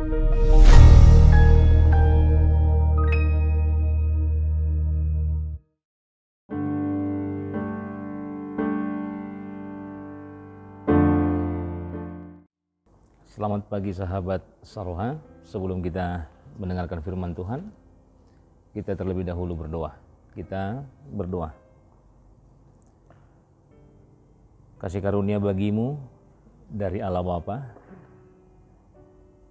Selamat pagi sahabat Saroha. Sebelum kita mendengarkan firman Tuhan, kita terlebih dahulu berdoa. Kita berdoa. Kasih karunia bagimu dari Allah Bapa,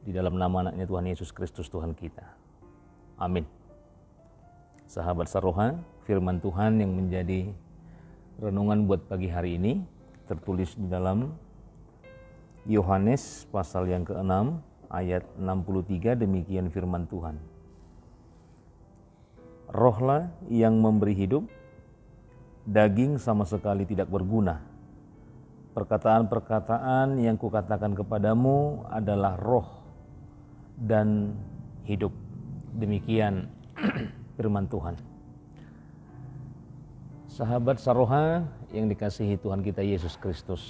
di dalam nama anaknya Tuhan Yesus Kristus Tuhan kita. Amin. Sahabat Saroha, firman Tuhan yang menjadi renungan buat pagi hari ini tertulis di dalam Yohanes pasal yang ke-6 ayat 63, demikian firman Tuhan. Rohlah yang memberi hidup, daging sama sekali tidak berguna. Perkataan-perkataan yang kukatakan kepadamu adalah roh dan hidup. Demikian firman Tuhan. Sahabat Saroha yang dikasihi Tuhan kita Yesus Kristus,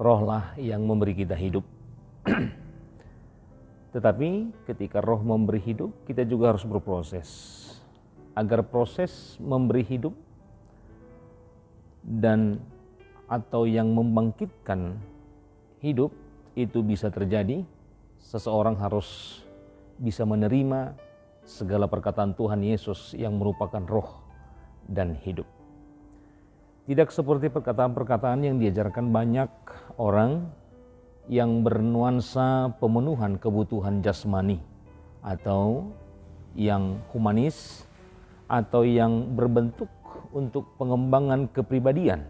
rohlah yang memberi kita hidup. Tetapi ketika roh memberi hidup, kita juga harus berproses. Agar proses memberi hidup dan atau yang membangkitkan hidup itu bisa terjadi, seseorang harus bisa menerima segala perkataan Tuhan Yesus yang merupakan roh dan hidup. Tidak seperti perkataan-perkataan yang diajarkan banyak orang yang bernuansa pemenuhan kebutuhan jasmani, atau yang humanis, atau yang berbentuk untuk pengembangan kepribadian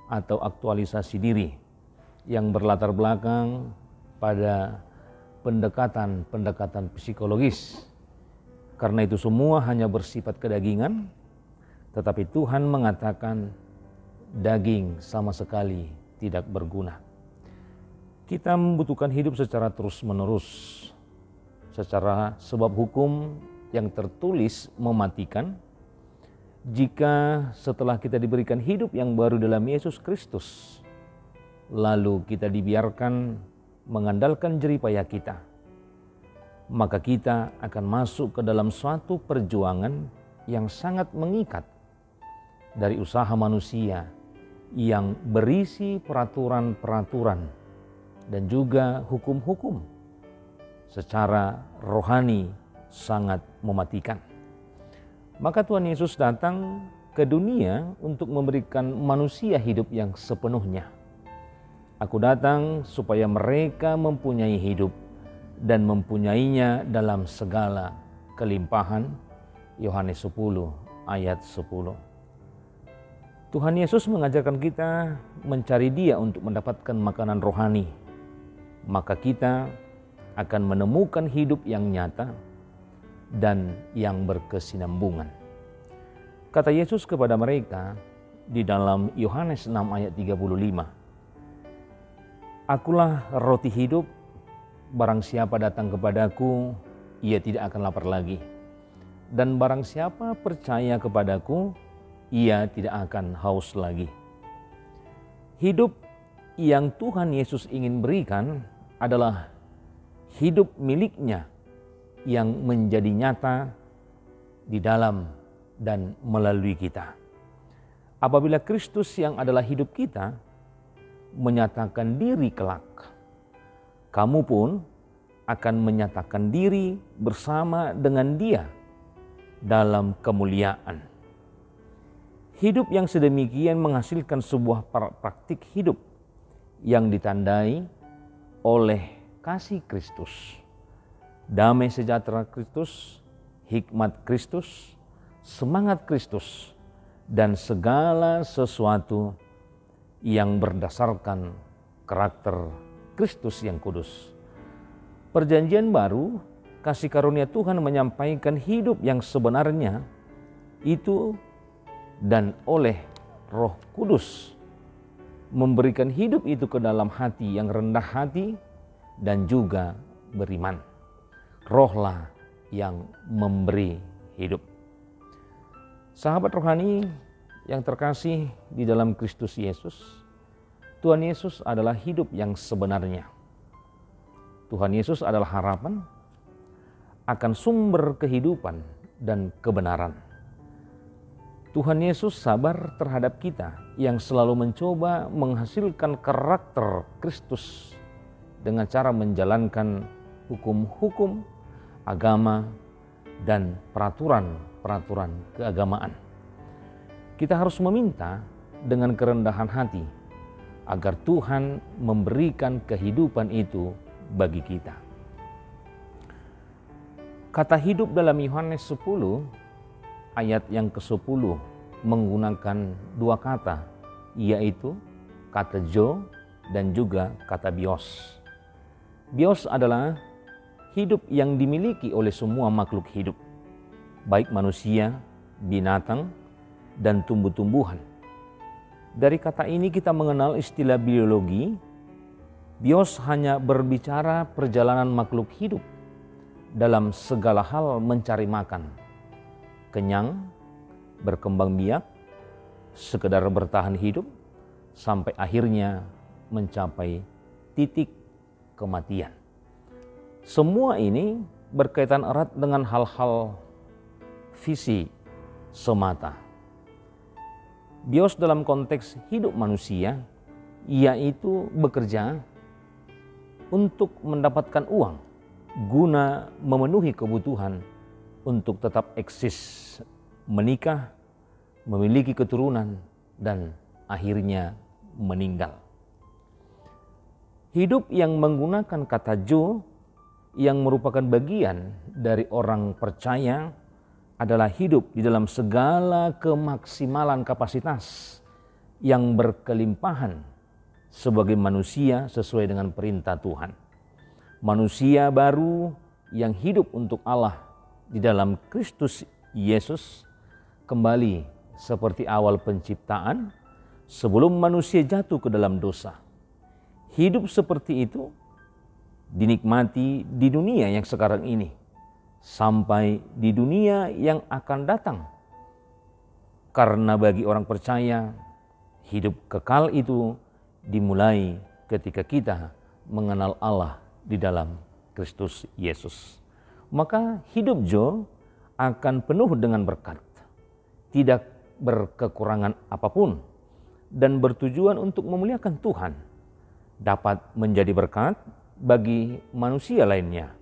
atau aktualisasi diri yang berlatar belakang pada pendekatan-pendekatan psikologis. Karena itu semua hanya bersifat kedagingan, tetapi Tuhan mengatakan daging sama sekali tidak berguna. Kita membutuhkan hidup secara terus-menerus, secara sebab hukum yang tertulis mematikan. Jika setelah kita diberikan hidup yang baru dalam Yesus Kristus, lalu kita dibiarkan mengandalkan jeripaya kita, maka kita akan masuk ke dalam suatu perjuangan yang sangat mengikat dari usaha manusia yang berisi peraturan-peraturan dan juga hukum-hukum secara rohani sangat mematikan. Maka Tuhan Yesus datang ke dunia untuk memberikan manusia hidup yang sepenuhnya. Aku datang supaya mereka mempunyai hidup dan mempunyainya dalam segala kelimpahan. Yohanes 10 ayat 10. Tuhan Yesus mengajarkan kita mencari Dia untuk mendapatkan makanan rohani. Maka kita akan menemukan hidup yang nyata dan yang berkesinambungan. Kata Yesus kepada mereka di dalam Yohanes 6 ayat 35. Akulah roti hidup, barang siapa datang kepadaku, ia tidak akan lapar lagi. Dan barang siapa percaya kepadaku, ia tidak akan haus lagi. Hidup yang Tuhan Yesus ingin berikan adalah hidup miliknya yang menjadi nyata di dalam dan melalui kita. Apabila Kristus yang adalah hidup kita menyatakan diri kelak, kamu pun akan menyatakan diri bersama dengan Dia dalam kemuliaan. Hidup yang sedemikian menghasilkan sebuah praktik hidup yang ditandai oleh kasih Kristus, damai sejahtera Kristus, hikmat Kristus, semangat Kristus, dan segala sesuatu yang berdasarkan karakter Kristus yang kudus. Perjanjian baru, kasih karunia Tuhan menyampaikan hidup yang sebenarnya itu, dan oleh Roh Kudus memberikan hidup itu ke dalam hati yang rendah hati dan juga beriman. Rohlah yang memberi hidup. Sahabat rohani yang terkasih di dalam Kristus Yesus, Tuhan Yesus adalah hidup yang sebenarnya. Tuhan Yesus adalah harapan akan sumber kehidupan dan kebenaran. Tuhan Yesus sabar terhadap kita yang selalu mencoba menghasilkan karakter Kristus dengan cara menjalankan hukum-hukum agama dan peraturan-peraturan keagamaan. Kita harus meminta dengan kerendahan hati agar Tuhan memberikan kehidupan itu bagi kita. Kata hidup dalam Yohanes 10 ayat yang ke-10 menggunakan dua kata, yaitu kata zo dan juga kata bios. Bios adalah hidup yang dimiliki oleh semua makhluk hidup, baik manusia, binatang, dan tumbuh-tumbuhan. Dari kata ini kita mengenal istilah biologi. Bios hanya berbicara perjalanan makhluk hidup dalam segala hal mencari makan, kenyang, berkembang biak, sekedar bertahan hidup, sampai akhirnya mencapai titik kematian. Semua ini berkaitan erat dengan hal-hal fisik semata. Bios dalam konteks hidup manusia, yaitu bekerja untuk mendapatkan uang guna memenuhi kebutuhan untuk tetap eksis, menikah, memiliki keturunan, dan akhirnya meninggal. Hidup yang menggunakan kata zo yang merupakan bagian dari orang percaya adalah hidup di dalam segala kemaksimalan kapasitas yang berkelimpahan sebagai manusia sesuai dengan perintah Tuhan. Manusia baru yang hidup untuk Allah di dalam Kristus Yesus kembali seperti awal penciptaan sebelum manusia jatuh ke dalam dosa. Hidup seperti itu dinikmati di dunia yang sekarang ini sampai di dunia yang akan datang. Karena bagi orang percaya, hidup kekal itu dimulai ketika kita mengenal Allah di dalam Kristus Yesus. Maka hidup zo akan penuh dengan berkat, tidak berkekurangan apapun, dan bertujuan untuk memuliakan Tuhan, dapat menjadi berkat bagi manusia lainnya.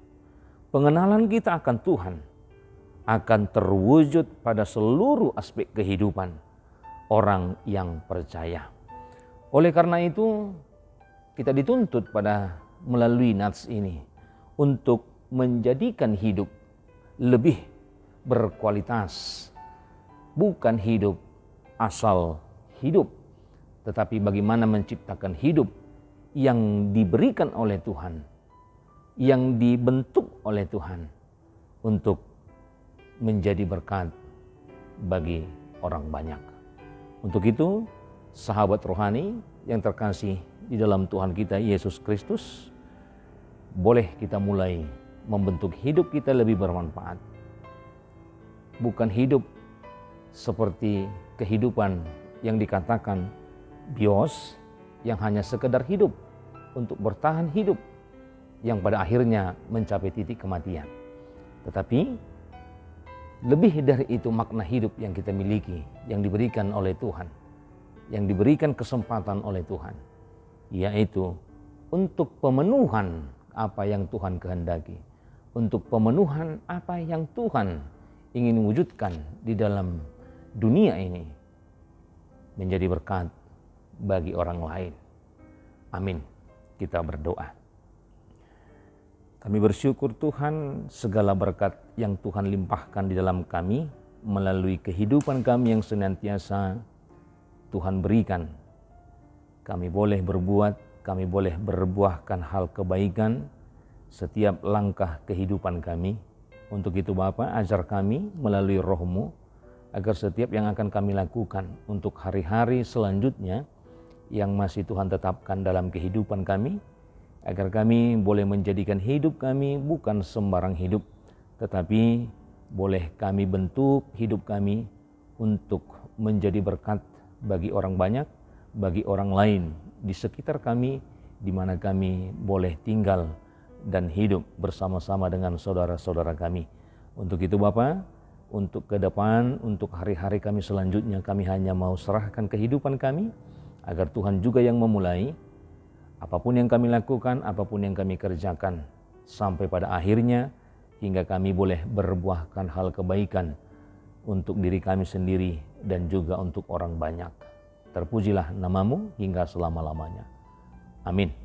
Pengenalan kita akan Tuhan akan terwujud pada seluruh aspek kehidupan orang yang percaya. Oleh karena itu, kita dituntut pada melalui nats ini untuk menjadikan hidup lebih berkualitas, bukan hidup asal hidup, tetapi bagaimana menciptakan hidup yang diberikan oleh Tuhan, yang dibentuk oleh Tuhan untuk menjadi berkat bagi orang banyak. Untuk itu, sahabat rohani yang terkasih di dalam Tuhan kita Yesus Kristus, boleh kita mulai membentuk hidup kita lebih bermanfaat. Bukan hidup seperti kehidupan yang dikatakan bios, yang hanya sekedar hidup untuk bertahan hidup, yang pada akhirnya mencapai titik kematian. Tetapi lebih dari itu makna hidup yang kita miliki, yang diberikan oleh Tuhan, yang diberikan kesempatan oleh Tuhan, yaitu untuk pemenuhan apa yang Tuhan kehendaki, untuk pemenuhan apa yang Tuhan ingin wujudkan di dalam dunia ini, menjadi berkat bagi orang lain. Amin. Kita berdoa. Kami bersyukur Tuhan, segala berkat yang Tuhan limpahkan di dalam kami melalui kehidupan kami yang senantiasa Tuhan berikan. Kami boleh berbuat, kami boleh berbuahkan hal kebaikan setiap langkah kehidupan kami. Untuk itu Bapa, ajar kami melalui Roh-Mu agar setiap yang akan kami lakukan untuk hari-hari selanjutnya yang masih Tuhan tetapkan dalam kehidupan kami, agar kami boleh menjadikan hidup kami bukan sembarang hidup, tetapi boleh kami bentuk hidup kami untuk menjadi berkat bagi orang banyak, bagi orang lain di sekitar kami, di mana kami boleh tinggal dan hidup bersama-sama dengan saudara-saudara kami. Untuk itu Bapa, untuk ke depan, untuk hari-hari kami selanjutnya, kami hanya mau serahkan kehidupan kami, agar Tuhan juga yang memulai. Apapun yang kami lakukan, apapun yang kami kerjakan, sampai pada akhirnya, hingga kami boleh berbuahkan hal kebaikan untuk diri kami sendiri dan juga untuk orang banyak. Terpujilah namamu hingga selama-lamanya. Amin.